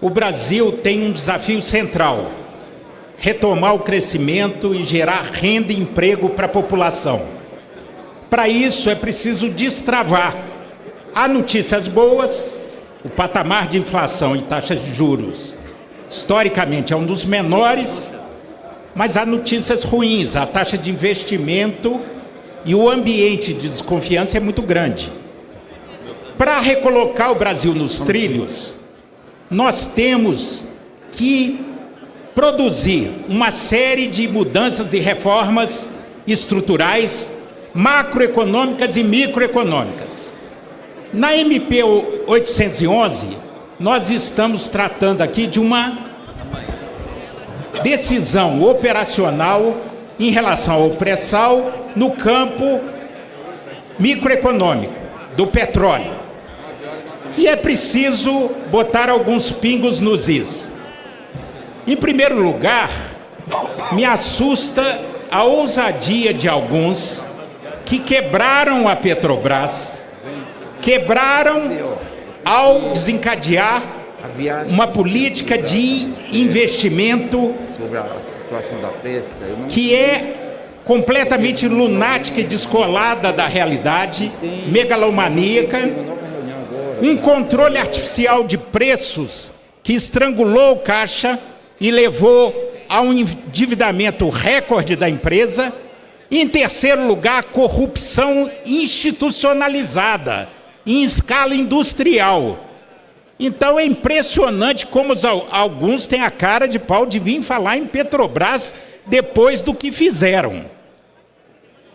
O Brasil tem um desafio central: retomar o crescimento e gerar renda e emprego para a população. Para isso é preciso destravar. Há notícias boas: o patamar de inflação e taxas de juros, historicamente, é um dos menores, mas há notícias ruins: a taxa de investimento e o ambiente de desconfiança é muito grande. Para recolocar o Brasil nos trilhos, nós temos que produzir uma série de mudanças e reformas estruturais, macroeconômicas e microeconômicas. Na MP 811, nós estamos tratando aqui de uma decisão operacional em relação ao pré-sal no campo microeconômico do petróleo. E é preciso botar alguns pingos nos is. Em primeiro lugar, me assusta a ousadia de alguns que quebraram a Petrobras, quebraram ao desencadear uma política de investimento sobre a situação da pesca, que é completamente lunática e descolada da realidade, megalomaníaca, um controle artificial de preços que estrangulou o caixa e levou a um endividamento recorde da empresa. Em terceiro lugar, corrupção institucionalizada em escala industrial. Então é impressionante como alguns têm a cara de pau de vir falar em Petrobras depois do que fizeram.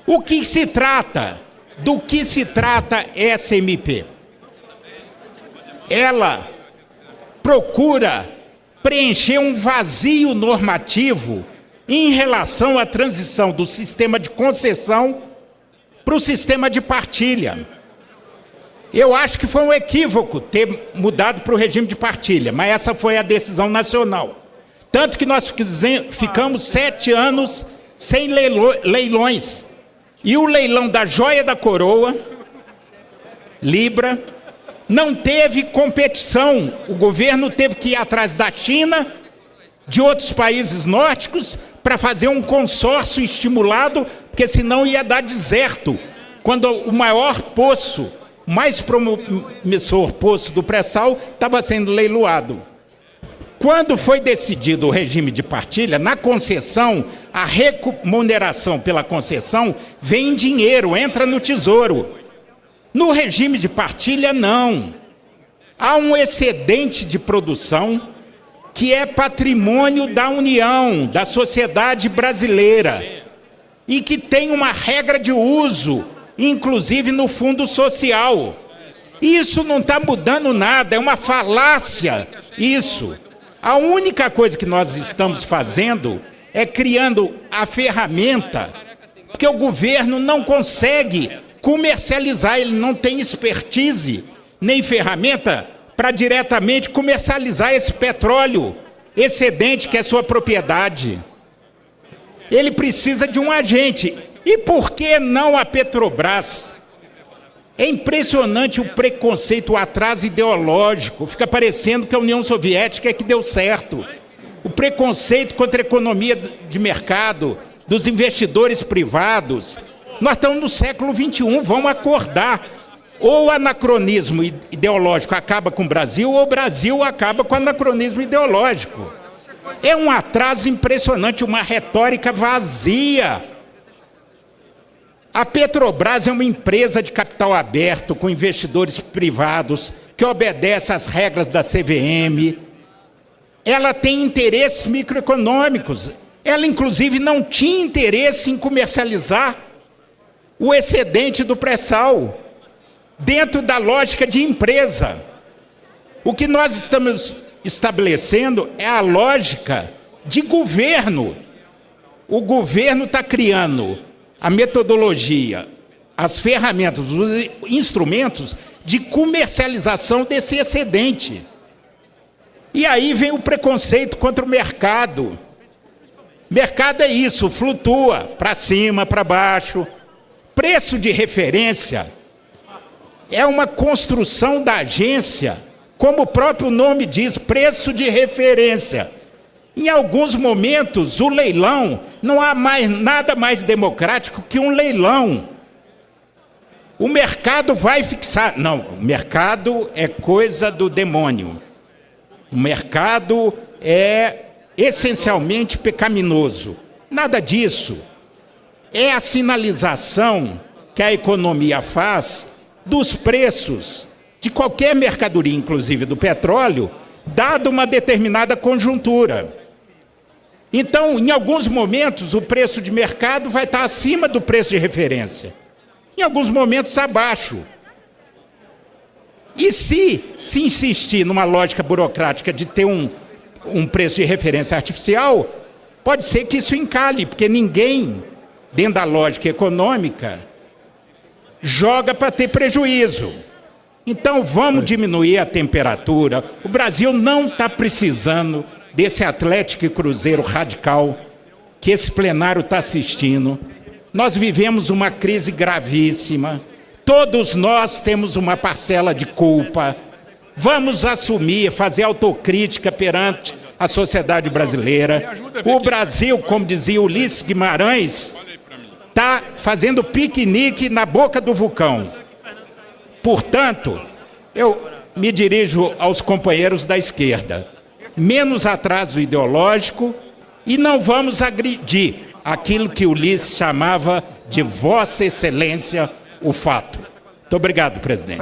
O que se trata? Do que se trata essa MP? Ela procura preencher um vazio normativo em relação à transição do sistema de concessão para o sistema de partilha. Eu acho que foi um equívoco ter mudado para o regime de partilha, mas essa foi a decisão nacional. Tanto que nós ficamos 7 anos sem leilões. E o leilão da joia da coroa, Libra, não teve competição. O governo teve que ir atrás da China, de outros países nórdicos, para fazer um consórcio estimulado, porque senão ia dar deserto. Quando o maior poço, mais promissor poço do pré-sal, estava sendo leiloado. Quando foi decidido o regime de partilha, na concessão, a remuneração pela concessão vem em dinheiro, entra no tesouro. No regime de partilha, não. Há um excedente de produção que é patrimônio da União, da sociedade brasileira, e que tem uma regra de uso, inclusive no fundo social. Isso não está mudando nada, é uma falácia isso. A única coisa que nós estamos fazendo é criando a ferramenta, porque o governo não consegue comercializar, ele não tem expertise nem ferramenta para diretamente comercializar esse petróleo excedente que é sua propriedade. Ele precisa de um agente. E por que não a Petrobras? É impressionante o preconceito, o atraso ideológico. Fica parecendo que a União Soviética é que deu certo. O preconceito contra a economia de mercado, dos investidores privados. Nós estamos no século XXI, vamos acordar. Ou o anacronismo ideológico acaba com o Brasil, ou o Brasil acaba com o anacronismo ideológico. É um atraso impressionante, uma retórica vazia. A Petrobras é uma empresa de capital aberto, com investidores privados, que obedece às regras da CVM. Ela tem interesses microeconômicos. Ela, inclusive, não tinha interesse em comercializar o excedente do pré-sal, dentro da lógica de empresa. O que nós estamos estabelecendo é a lógica de governo. O governo está criando a metodologia, as ferramentas, os instrumentos de comercialização desse excedente. E aí vem o preconceito contra o mercado. Mercado é isso, flutua para cima, para baixo. Preço de referência é uma construção da agência Como o próprio nome diz, preço de referência. Em alguns momentos, o leilão, não há nada mais democrático que um leilão. O mercado vai fixar. Não, o mercado é coisa do demônio. O mercado é essencialmente pecaminoso. Nada disso. É a sinalização que a economia faz dos preços de qualquer mercadoria, inclusive do petróleo, dado uma determinada conjuntura. Então, em alguns momentos, o preço de mercado vai estar acima do preço de referência. Em alguns momentos, abaixo. E se insistir numa lógica burocrática de ter um preço de referência artificial, pode ser que isso encalhe, porque ninguém, dentro da lógica econômica, joga para ter prejuízo. Então, vamos diminuir a temperatura. O Brasil não está precisando desse Atlético e Cruzeiro radical que esse plenário está assistindo. Nós vivemos uma crise gravíssima. Todos nós temos uma parcela de culpa. Vamos assumir, fazer autocrítica perante a sociedade brasileira. O Brasil, como dizia Ulisses Guimarães, está fazendo piquenique na boca do vulcão. Portanto, eu me dirijo aos companheiros da esquerda. Menos atraso ideológico e não vamos agredir aquilo que Ulisses chamava de Vossa Excelência, o fato. Muito obrigado, presidente.